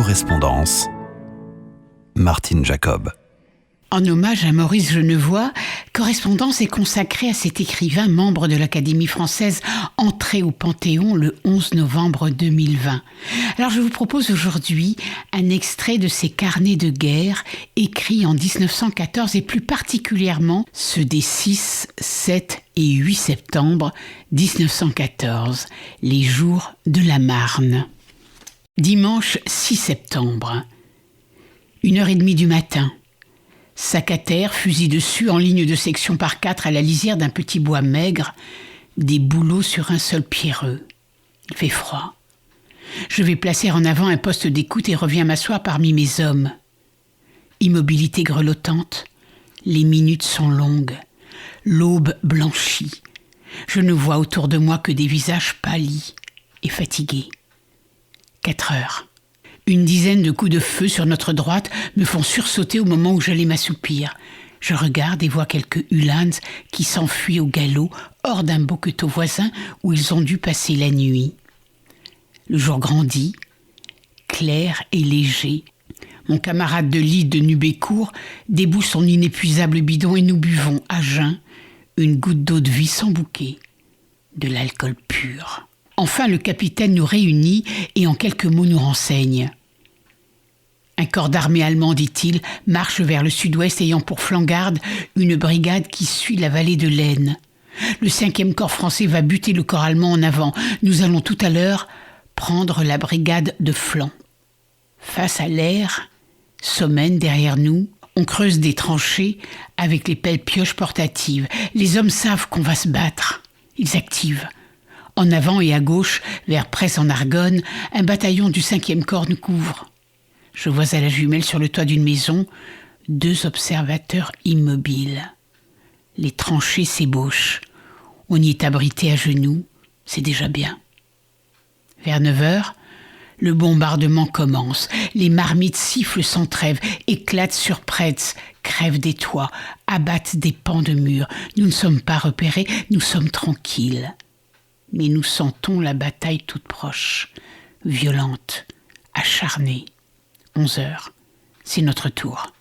Correspondance. Martine Jacob. En hommage à Maurice Genevoix, Correspondance est consacrée à cet écrivain membre de l'Académie française entré au Panthéon le 11 novembre 2020. Alors je vous propose aujourd'hui un extrait de ses carnets de guerre écrits en 1914 et plus particulièrement ceux des 6, 7 et 8 septembre 1914, les jours de la Marne. Dimanche 6 septembre, 1h30 du matin. Sac à terre, fusil dessus, en ligne de section par 4 à la lisière d'un petit bois maigre, des bouleaux sur un sol pierreux. Il fait froid. Je vais placer en avant un poste d'écoute et reviens m'asseoir parmi mes hommes. Immobilité grelottante, les minutes sont longues, l'aube blanchit. Je ne vois autour de moi que des visages pâlis et fatigués. 4 heures. Une dizaine de coups de feu sur notre droite me font sursauter au moment où j'allais m'assoupir. Je regarde et vois quelques Uhlans qui s'enfuient au galop hors d'un boqueteau voisin où ils ont dû passer la nuit. Le jour grandit, clair et léger. Mon camarade de lit de Nubécourt débouche son inépuisable bidon et nous buvons à jeun une goutte d'eau de vie sans bouquet, de l'alcool pur. Enfin, le capitaine nous réunit et en quelques mots nous renseigne. Un corps d'armée allemand, dit-il, marche vers le sud-ouest ayant pour flanc-garde une brigade qui suit la vallée de l'Aisne. Le 5e corps français va buter le corps allemand en avant. Nous allons tout à l'heure prendre la brigade de flanc. Face à l'air, Sommène derrière nous, on creuse des tranchées avec les pelles-pioches portatives. Les hommes savent qu'on va se battre. Ils activent. En avant et à gauche, vers Presse-en-Argonne, un bataillon du 5e corps nous couvre. Je vois à la jumelle sur le toit d'une maison 2 observateurs immobiles. Les tranchées s'ébauchent. On y est abrité à genoux, c'est déjà bien. Vers 9 heures, le bombardement commence. Les marmites sifflent sans trêve, éclatent sur Pretz, crèvent des toits, abattent des pans de murs. Nous ne sommes pas repérés, nous sommes tranquilles. Mais nous sentons la bataille toute proche, violente, acharnée. 11 heures, c'est notre tour.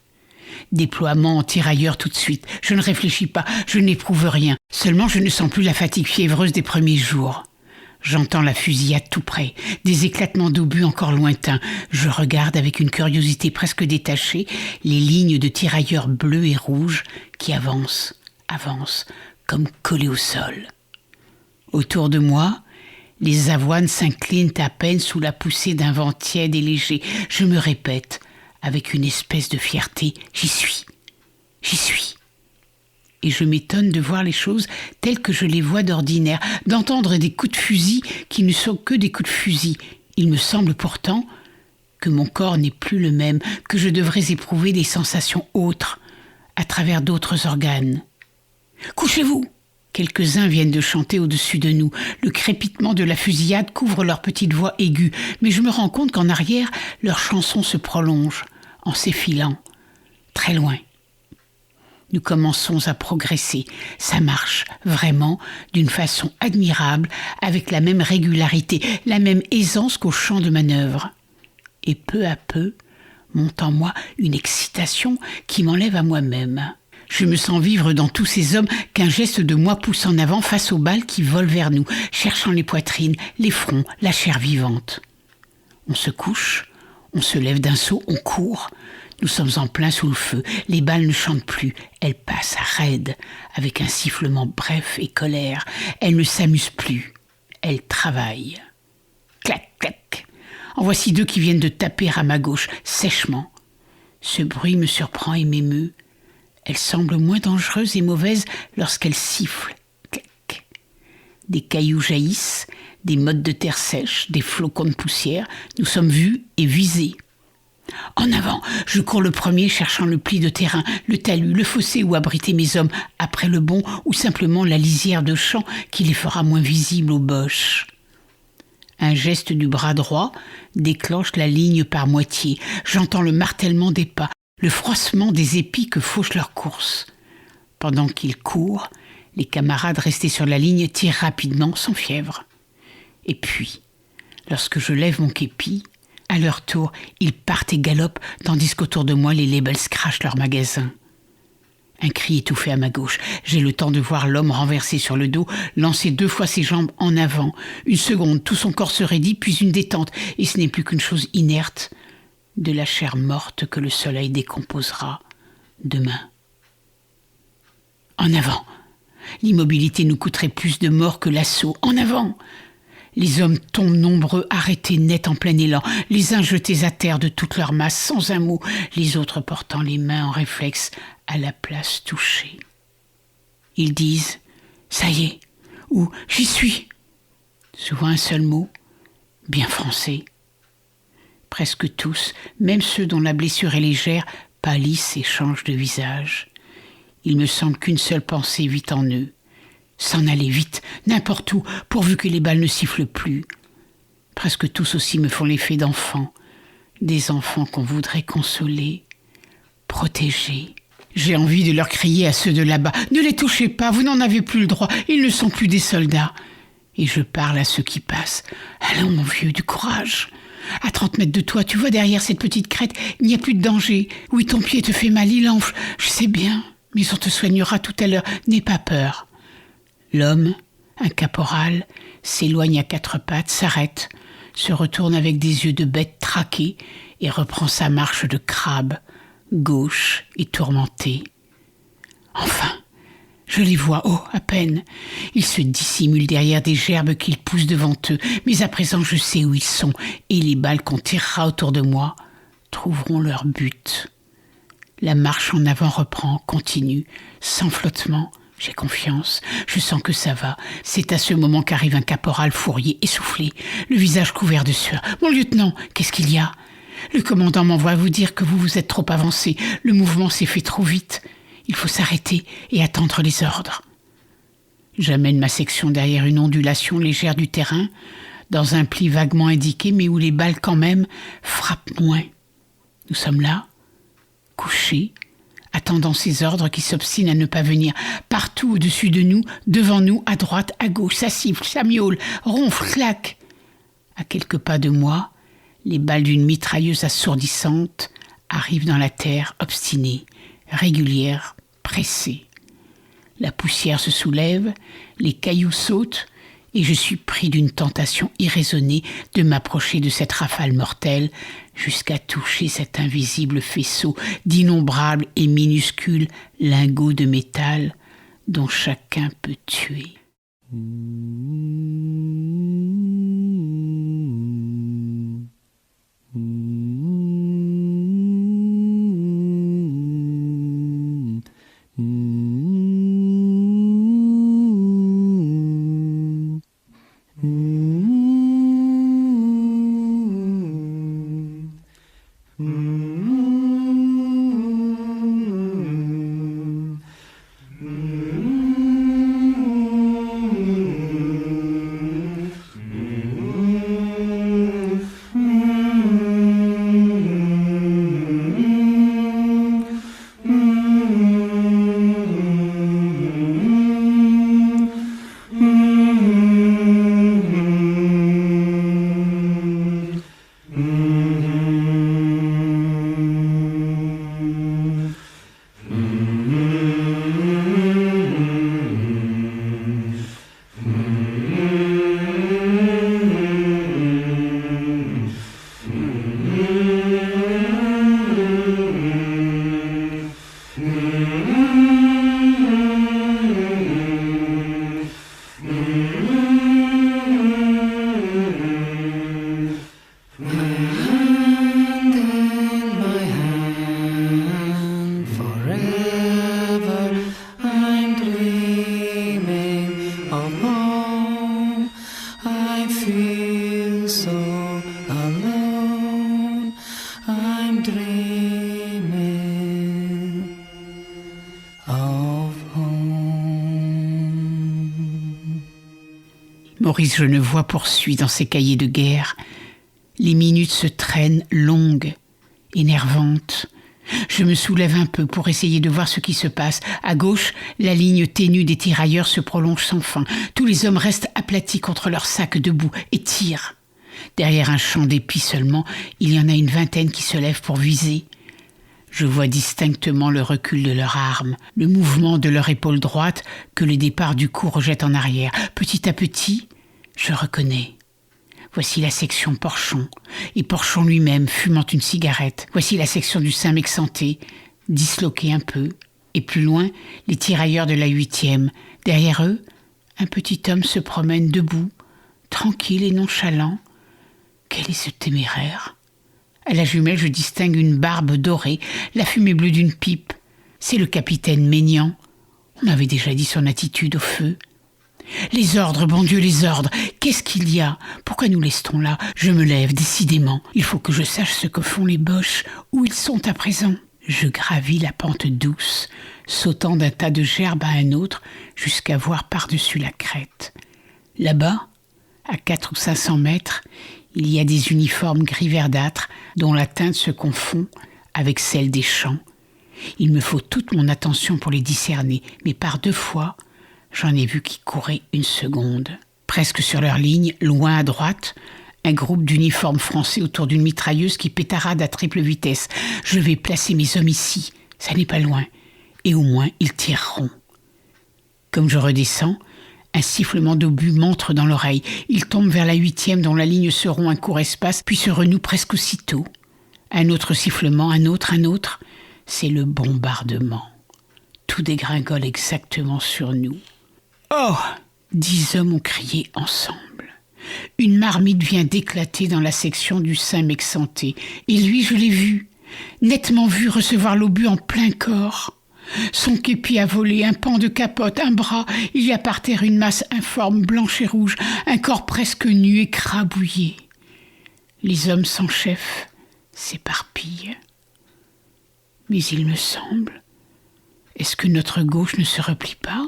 Déploiement en tirailleur tout de suite. Je ne réfléchis pas, je n'éprouve rien. Seulement je ne sens plus la fatigue fiévreuse des premiers jours. J'entends la fusillade tout près, des éclatements d'obus encore lointains. Je regarde avec une curiosité presque détachée les lignes de tirailleurs bleus et rouges qui avancent, comme collés au sol. Autour de moi, les avoines s'inclinent à peine sous la poussée d'un vent tiède et léger. Je me répète, avec une espèce de fierté, j'y suis. Et je m'étonne de voir les choses telles que je les vois d'ordinaire, d'entendre des coups de fusil qui ne sont que des coups de fusil. Il me semble pourtant que mon corps n'est plus le même, que je devrais éprouver des sensations autres, à travers d'autres organes. « Couchez-vous !» Quelques-uns viennent de chanter au-dessus de nous. Le crépitement de la fusillade couvre leur petite voix aiguë, mais je me rends compte qu'en arrière, leur chanson se prolonge, en s'effilant, très loin. Nous commençons à progresser. Ça marche, vraiment, d'une façon admirable, avec la même régularité, la même aisance qu'au champ de manœuvre. Et peu à peu, monte en moi une excitation qui m'enlève à moi-même. Je me sens vivre dans tous ces hommes qu'un geste de moi pousse en avant face aux balles qui volent vers nous, cherchant les poitrines, les fronts, la chair vivante. On se couche, on se lève d'un saut, on court. Nous sommes en plein sous le feu. Les balles ne chantent plus, elles passent raides, avec un sifflement bref et colère. Elles ne s'amusent plus, elles travaillent. Clac, clac. En voici 2 qui viennent de taper à ma gauche, sèchement. Ce bruit me surprend et m'émeut. Elle semble moins dangereuse et mauvaise lorsqu'elle siffle. Clac. Des cailloux jaillissent, des mottes de terre sèche, des flocons de poussière. Nous sommes vus et visés. En avant, je cours le premier cherchant le pli de terrain, le talus, le fossé où abriter mes hommes, après le bond ou simplement la lisière de champs qui les fera moins visibles aux boches. Un geste du bras droit déclenche la ligne par moitié. J'entends le martèlement des pas, le froissement des épis que fauche leur course. Pendant qu'ils courent, les camarades restés sur la ligne tirent rapidement, sans fièvre. Et puis, lorsque je lève mon képi, À leur tour, ils partent et galopent, tandis qu'autour de moi, les labels crachent leurs magasins. Un cri étouffé à ma gauche. J'ai le temps de voir l'homme renversé sur le dos, lancer 2 fois ses jambes en avant. Une seconde, tout son corps se raidit, puis une détente, et ce n'est plus qu'une chose inerte, de la chair morte que le soleil décomposera demain. En avant. L'immobilité nous coûterait plus de morts que l'assaut. En avant. Les hommes tombent nombreux, arrêtés net en plein élan, les uns jetés à terre de toute leur masse, sans un mot, les autres portant les mains en réflexe à la place touchée. Ils disent « ça y est » ou « j'y suis ». Souvent un seul mot, bien français. Presque tous, même ceux dont la blessure est légère, pâlissent et changent de visage. Il me semble qu'une seule pensée vit en eux. S'en aller vite, n'importe où, pourvu que les balles ne sifflent plus. Presque tous aussi me font l'effet d'enfants. Des enfants qu'on voudrait consoler, protéger. J'ai envie de leur crier à ceux de là-bas « Ne les touchez pas, vous n'en avez plus le droit, ils ne sont plus des soldats !» Et je parle à ceux qui passent « Allons, mon vieux, du courage !» À 30 mètres de toi, tu vois derrière cette petite crête, il n'y a plus de danger. Oui, ton pied te fait mal, il enfle, je sais bien, mais on te soignera tout à l'heure, n'aie pas peur. L'homme, un caporal, s'éloigne à 4 pattes, s'arrête, se retourne avec des yeux de bête traquée et reprend sa marche de crabe, gauche et tourmentée. Enfin, je les vois, oh, à peine. Ils se dissimulent derrière des gerbes qu'ils poussent devant eux, mais à présent je sais où ils sont, et les balles qu'on tirera autour de moi trouveront leur but. La marche en avant reprend, continue, sans flottement. J'ai confiance, je sens que ça va. C'est à ce moment qu'arrive un caporal fourrier, essoufflé, le visage couvert de sueur. « Mon lieutenant, qu'est-ce qu'il y a ? Le commandant m'envoie vous dire que vous êtes trop avancé. Le mouvement s'est fait trop vite. Il faut s'arrêter et attendre les ordres. » J'amène ma section derrière une ondulation légère du terrain, dans un pli vaguement indiqué, mais où les balles quand même frappent moins. Nous sommes là, couchés, attendant ces ordres qui s'obstinent à ne pas venir. Partout au-dessus de nous, devant nous, à droite, à gauche, ça siffle, ça miaule, ronfle, claque. À quelques pas de moi, les balles d'une mitrailleuse assourdissante arrivent dans la terre, obstinées, régulières, pressées. La poussière se soulève, les cailloux sautent, et je suis pris d'une tentation irraisonnée de m'approcher de cette rafale mortelle jusqu'à toucher cet invisible faisceau d'innombrables et minuscules lingots de métal dont chacun peut tuer. Maurice Genevoix poursuit dans ses cahiers de guerre. Les minutes se traînent longues, énervantes. Je me soulève un peu pour essayer de voir ce qui se passe. À gauche, la ligne ténue des tirailleurs se prolonge sans fin. Tous les hommes restent aplatis contre leurs sacs debout et tirent. Derrière un champ d'épis seulement, il y en a une vingtaine qui se lèvent pour viser. Je vois distinctement le recul de leurs armes, le mouvement de leur épaule droite que le départ du coup rejette en arrière. Petit à petit, je reconnais. Voici la section Porchon, et Porchon lui-même fumant une cigarette. Voici la section du Saint-Mexanté, disloquée un peu. Et plus loin, les tirailleurs de la 8e. Derrière eux, un petit homme se promène debout, tranquille et nonchalant. Quel est ce téméraire ? À la jumelle, je distingue une barbe dorée, la fumée bleue d'une pipe. C'est le capitaine Maignan. On m'avait déjà dit son attitude au feu. Les ordres, bon Dieu, les ordres. Qu'est-ce qu'il y a ? Pourquoi nous laisse-t-on là ? Je me lève, décidément. Il faut que je sache ce que font les Boches, où ils sont à présent. Je gravis la pente douce, sautant d'un tas de gerbes à un autre, jusqu'à voir par-dessus la crête. Là-bas, à 400 ou 500 mètres, il y a des uniformes gris verdâtres dont la teinte se confond avec celle des champs. Il me faut toute mon attention pour les discerner, mais par 2 fois, j'en ai vu qui couraient une seconde. Presque sur leur ligne, loin à droite, un groupe d'uniformes français autour d'une mitrailleuse qui pétarade à triple vitesse. Je vais placer mes hommes ici, ça n'est pas loin, et au moins ils tireront. Comme je redescends, un sifflement d'obus m'entre dans l'oreille. Il tombe vers la 8e dont la ligne se rompt un court espace, puis se renoue presque aussitôt. Un autre sifflement, un autre. C'est le bombardement. Tout dégringole exactement sur nous. Oh ! 10 hommes ont crié ensemble. Une marmite vient d'éclater dans la section du Saint-Mexanté. Et lui, je l'ai vu, nettement vu recevoir l'obus en plein corps. Son képi a volé, un pan de capote, un bras. Il y a par terre une masse informe, blanche et rouge, un corps presque nu, écrabouillé. Les hommes sans chef s'éparpillent. Mais il me semble, est-ce que notre gauche ne se replie pas ?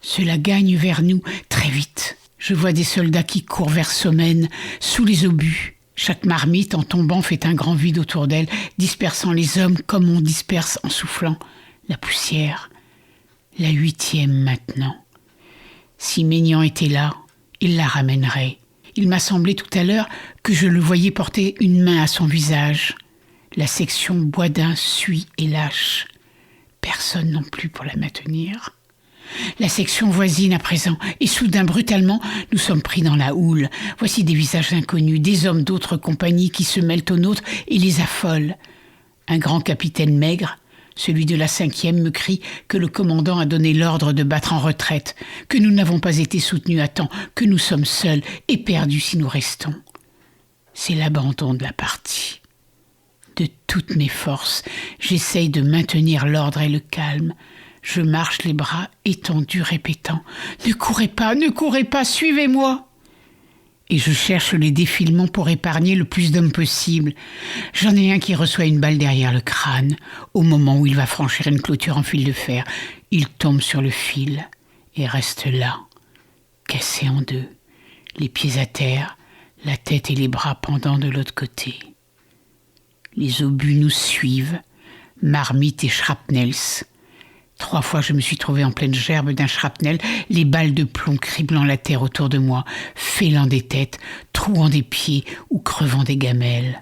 Cela gagne vers nous, très vite. Je vois des soldats qui courent vers Sommène, sous les obus. Chaque marmite, en tombant, fait un grand vide autour d'elle, dispersant les hommes comme on disperse en soufflant la poussière. La 8e maintenant. Si Maignan était là, il la ramènerait. Il m'a semblé tout à l'heure que je le voyais porter une main à son visage. La section Boisdin suit et lâche. Personne non plus pour la maintenir. La section voisine à présent, et soudain, brutalement, nous sommes pris dans la houle. Voici des visages inconnus, des hommes d'autres compagnies qui se mêlent aux nôtres et les affolent. Un grand capitaine maigre, celui de la 5e, me crie que le commandant a donné l'ordre de battre en retraite, que nous n'avons pas été soutenus à temps, que nous sommes seuls et perdus si nous restons. C'est l'abandon de la partie. De toutes mes forces, j'essaye de maintenir l'ordre et le calme. Je marche les bras étendus, répétant « Ne courez pas, suivez-moi !» Et je cherche les défilements pour épargner le plus d'hommes possible. J'en ai un qui reçoit une balle derrière le crâne. Au moment où il va franchir une clôture en fil de fer, il tombe sur le fil et reste là, cassé en 2, les pieds à terre, la tête et les bras pendant de l'autre côté. Les obus nous suivent, marmites et shrapnels. 3 fois, je me suis trouvé en pleine gerbe d'un shrapnel, les balles de plomb criblant la terre autour de moi, fêlant des têtes, trouant des pieds ou crevant des gamelles.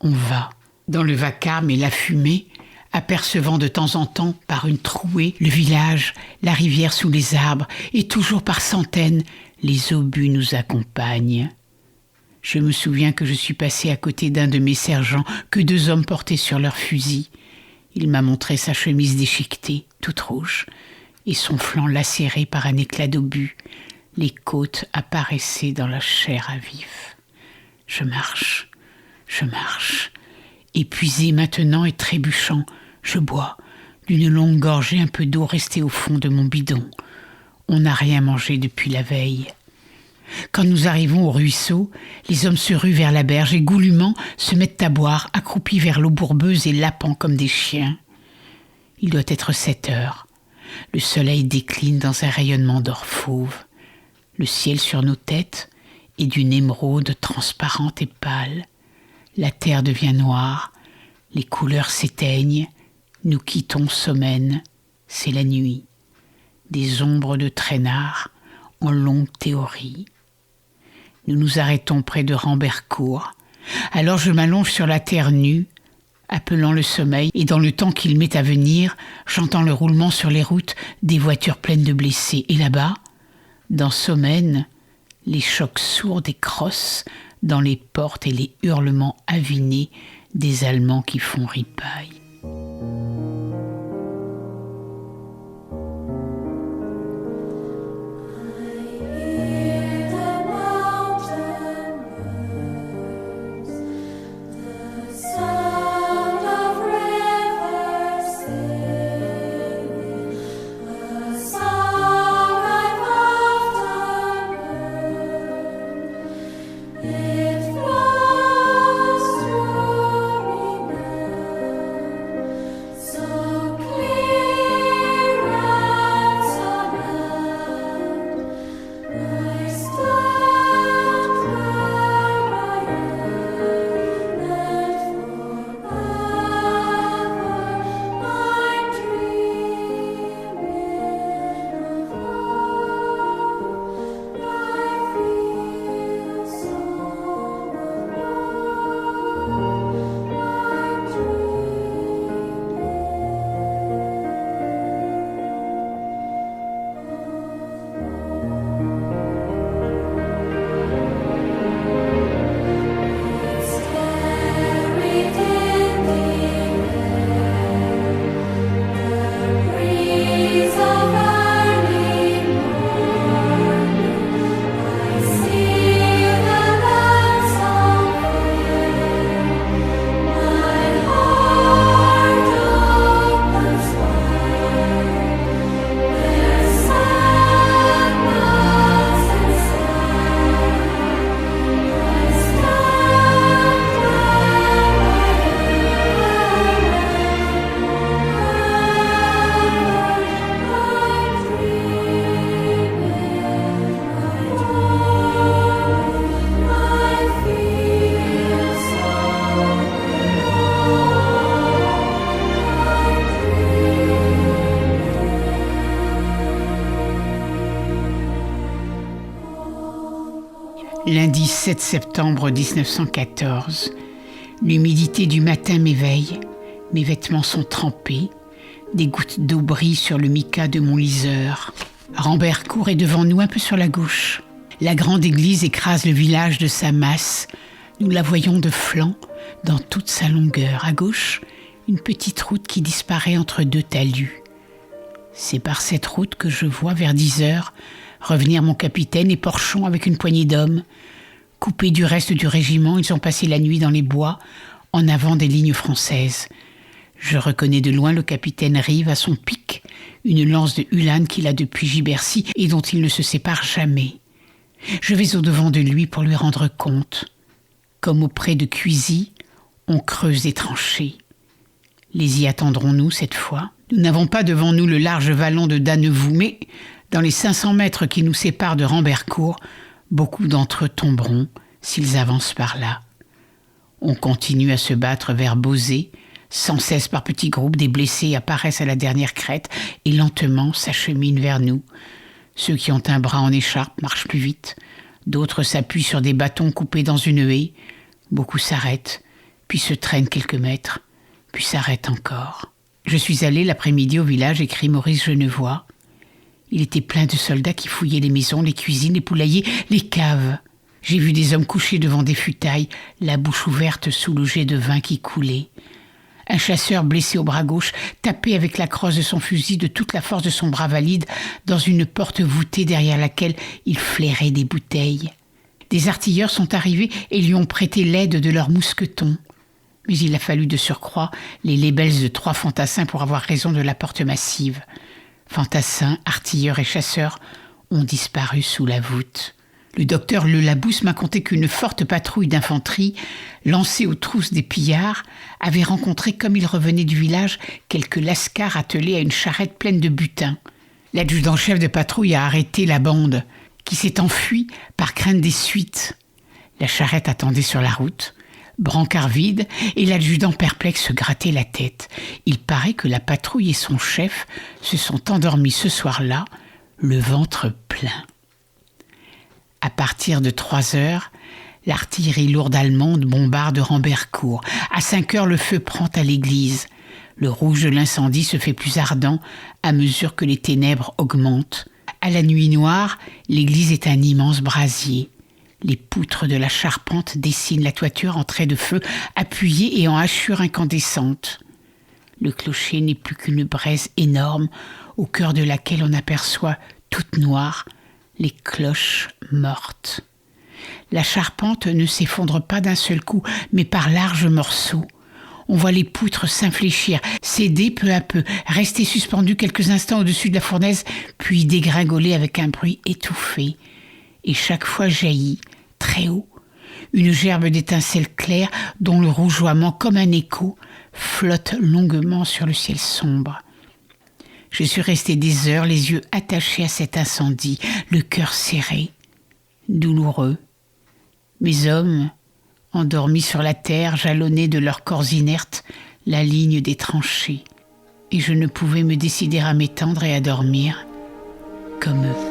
On va, dans le vacarme et la fumée, apercevant de temps en temps, par une trouée, le village, la rivière sous les arbres, et toujours par centaines, les obus nous accompagnent. Je me souviens que je suis passé à côté d'un de mes sergents que 2 hommes portaient sur leurs fusils. Il m'a montré sa chemise déchiquetée, toute rouge, et son flanc lacéré par un éclat d'obus. Les côtes apparaissaient dans la chair à vif. Je marche, épuisé maintenant et trébuchant. Je bois d'une longue gorgée un peu d'eau restée au fond de mon bidon. On n'a rien mangé depuis la veille. Quand nous arrivons au ruisseau, les hommes se ruent vers la berge et goulûment se mettent à boire, accroupis vers l'eau bourbeuse et lapant comme des chiens. Il doit être 7 heures. Le soleil décline dans un rayonnement d'or fauve. Le ciel sur nos têtes est d'une émeraude transparente et pâle. La terre devient noire, les couleurs s'éteignent, nous quittons Sommène, c'est la nuit. Des ombres de traînards en longue théorie. Nous nous arrêtons près de Rambercourt. Alors je m'allonge sur la terre nue, appelant le sommeil, et dans le temps qu'il m'est à venir, j'entends le roulement sur les routes des voitures pleines de blessés. Et là-bas, dans Sommen, les chocs sourds des crosses dans les portes et les hurlements avinés des Allemands qui font ripaille. Lundi 7 septembre 1914, l'humidité du matin m'éveille, mes vêtements sont trempés, des gouttes d'eau brillent sur le mica de mon liseur. Rambercourt est devant nous un peu sur la gauche. La grande église écrase le village de sa masse. Nous la voyons de flanc, dans toute sa longueur. À gauche, une petite route qui disparaît entre deux talus. C'est par cette route que je vois vers 10 heures revenir mon capitaine et Porchon avec une poignée d'hommes. Coupés du reste du régiment, ils ont passé la nuit dans les bois, en avant des lignes françaises. Je reconnais de loin le capitaine Rive à son pic, une lance de Ulan qu'il a depuis Gibercy et dont il ne se sépare jamais. Je vais au-devant de lui pour lui rendre compte. Comme auprès de Cuisy, on creuse des tranchées. Les y attendrons-nous cette fois ? Nous n'avons pas devant nous le large vallon de Dannevoux, mais dans les 500 mètres qui nous séparent de Rambercourt, beaucoup d'entre eux tomberont s'ils avancent par là. On continue à se battre vers Bauzé. Sans cesse par petits groupes, des blessés apparaissent à la dernière crête et lentement s'acheminent vers nous. Ceux qui ont un bras en écharpe marchent plus vite. D'autres s'appuient sur des bâtons coupés dans une haie. Beaucoup s'arrêtent, puis se traînent quelques mètres, puis s'arrêtent encore. Je suis allé l'après-midi au village, écrit Maurice Genevoix. Il était plein de soldats qui fouillaient les maisons, les cuisines, les poulaillers, les caves. J'ai vu des hommes couchés devant des futailles, la bouche ouverte sous le jet de vin qui coulait. Un chasseur blessé au bras gauche tapait avec la crosse de son fusil de toute la force de son bras valide dans une porte voûtée derrière laquelle il flairait des bouteilles. Des artilleurs sont arrivés et lui ont prêté l'aide de leurs mousquetons. Mais il a fallu de surcroît les labels de 3 fantassins pour avoir raison de la porte massive. Fantassins, artilleurs et chasseurs ont disparu sous la voûte. Le docteur Le Labousse m'a conté qu'une forte patrouille d'infanterie, lancée aux trousses des pillards, avait rencontré, comme il revenait du village, quelques lascars attelés à une charrette pleine de butin. L'adjudant-chef de patrouille a arrêté la bande, qui s'est enfuie par crainte des suites. La charrette attendait sur la route, brancard vide, et l'adjudant perplexe se grattait la tête. Il paraît que la patrouille et son chef se sont endormis ce soir-là, le ventre plein. À partir de 3 heures, l'artillerie lourde allemande bombarde Rambercourt. À 5 heures, le feu prend à l'église. Le rouge de l'incendie se fait plus ardent à mesure que les ténèbres augmentent. À la nuit noire, l'église est un immense brasier. Les poutres de la charpente dessinent la toiture en traits de feu appuyés et en hachures incandescentes. Le clocher n'est plus qu'une braise énorme au cœur de laquelle on aperçoit, toute noire, les cloches mortes. La charpente ne s'effondre pas d'un seul coup, mais par larges morceaux. On voit les poutres s'infléchir, céder peu à peu, rester suspendues quelques instants au-dessus de la fournaise, puis dégringoler avec un bruit étouffé. Et chaque fois jaillit, très haut, une gerbe d'étincelles claires dont le rougeoiement, comme un écho, flotte longuement sur le ciel sombre. Je suis resté des heures, les yeux attachés à cet incendie, le cœur serré, douloureux. Mes hommes, endormis sur la terre, jalonnaient de leurs corps inertes la ligne des tranchées, et je ne pouvais me décider à m'étendre et à dormir comme eux.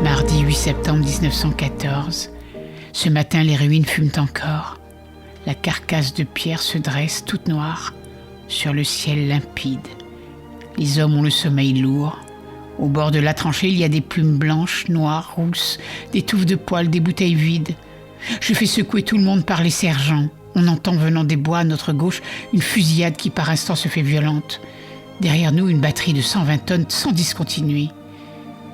Mardi 8 septembre 1914, ce matin les ruines fument encore. La carcasse de pierre se dresse toute noire sur le ciel limpide. Les hommes ont le sommeil lourd. Au bord de la tranchée, il y a des plumes blanches, noires, rousses, des touffes de poils, des bouteilles vides. Je fais secouer tout le monde par les sergents. On entend venant des bois à notre gauche une fusillade qui par instant se fait violente. Derrière nous, une batterie de 120 tonnes sans discontinuer.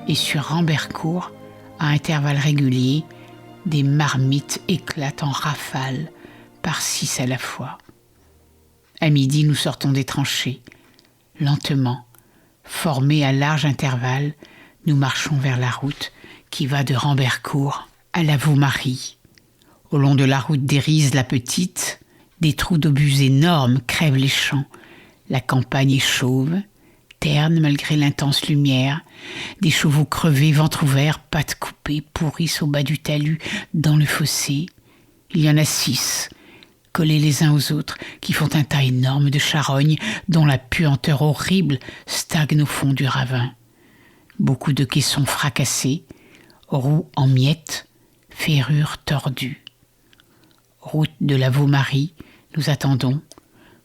Et sur Rambercourt, à intervalles réguliers, des marmites éclatent en rafales, par 6 à la fois. À midi, nous sortons des tranchées. Lentement, formés à large intervalle, nous marchons vers la route qui va de Rambercourt à la Vaumarie. Au long de la route d'Hérise la Petite, des trous d'obus énormes crèvent les champs. La campagne est chauve, terne malgré l'intense lumière. Des chevaux crevés, ventre ouvert, pattes coupées, pourrissent au bas du talus, dans le fossé. Il y en a 6, collés les uns aux autres, qui font un tas énorme de charognes dont la puanteur horrible stagne au fond du ravin. Beaucoup de caissons fracassés, roues en miettes, ferrures tordues. Route de la Vaumarie, nous attendons,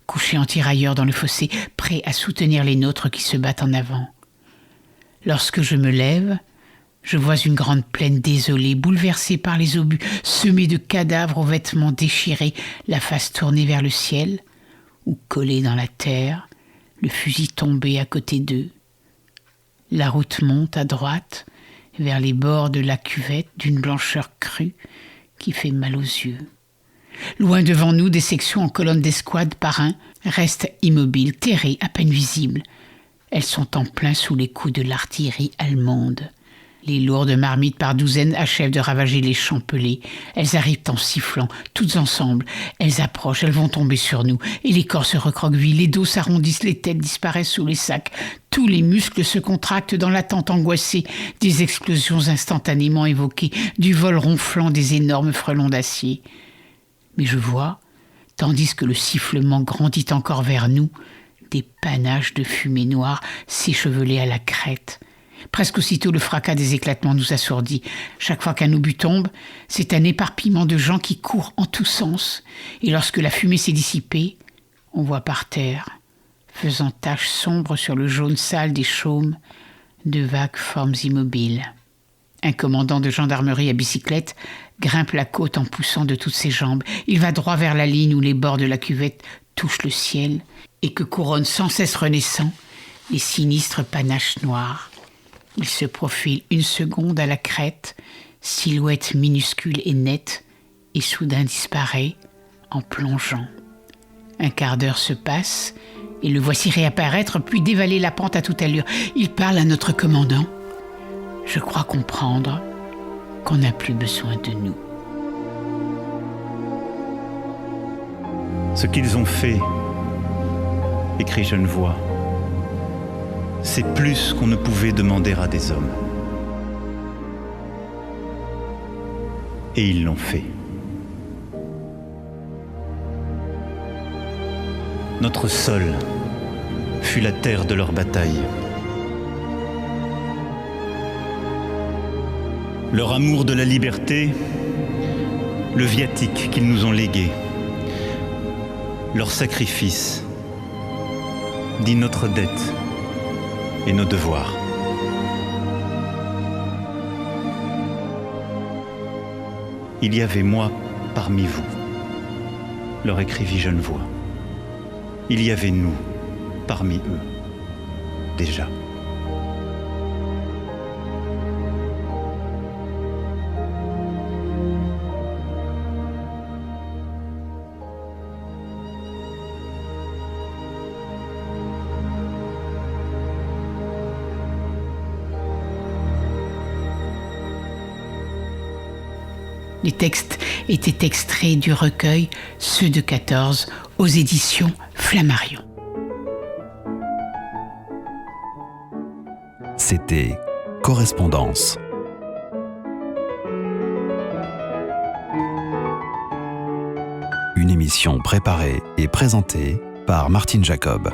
couchés en tirailleurs dans le fossé, prêts à soutenir les nôtres qui se battent en avant. Lorsque je me lève, je vois une grande plaine désolée, bouleversée par les obus, semée de cadavres aux vêtements déchirés, la face tournée vers le ciel, ou collée dans la terre, le fusil tombé à côté d'eux. La route monte à droite, vers les bords de la cuvette d'une blancheur crue qui fait mal aux yeux. Loin devant nous, des sections en colonne d'escouade par un restent immobiles, terrées, à peine visibles. Elles sont en plein sous les coups de l'artillerie allemande. Les lourdes marmites par douzaines achèvent de ravager les champs pelés. Elles arrivent en sifflant, toutes ensemble. Elles approchent, elles vont tomber sur nous. Et les corps se recroquevillent, les dos s'arrondissent, les têtes disparaissent sous les sacs. Tous les muscles se contractent dans l'attente angoissée des explosions instantanément évoquées, du vol ronflant des énormes frelons d'acier. Mais je vois, tandis que le sifflement grandit encore vers nous, des panaches de fumée noire s'échevelaient à la crête. Presque aussitôt, le fracas des éclatements nous assourdit. Chaque fois qu'un obus tombe, c'est un éparpillement de gens qui courent en tous sens. Et lorsque la fumée s'est dissipée, on voit par terre, faisant taches sombres sur le jaune sale des chaumes, de vagues formes immobiles. Un commandant de gendarmerie à bicyclette grimpe la côte en poussant de toutes ses jambes. Il va droit vers la ligne où les bords de la cuvette touchent le ciel et que couronnent sans cesse renaissant les sinistres panaches noirs. Il se profile une seconde à la crête, silhouette minuscule et nette, et soudain disparaît en plongeant. Un quart d'heure se passe, et le voici réapparaître, puis dévaler la pente à toute allure. Il parle à notre commandant. Je crois comprendre qu'on n'a plus besoin de nous. Ce qu'ils ont fait, écrit Genevoix, c'est plus qu'on ne pouvait demander à des hommes. Et ils l'ont fait. Notre sol fut la terre de leur bataille. Leur amour de la liberté, le viatique qu'ils nous ont légué, leur sacrifice, dit notre dette et nos devoirs. Il y avait moi parmi vous, leur écrivit Genevoix. Il y avait nous parmi eux, déjà. Les textes étaient extraits du recueil Ceux de 14 aux éditions Flammarion. C'était Correspondance. Une émission préparée et présentée par Martine Jacob.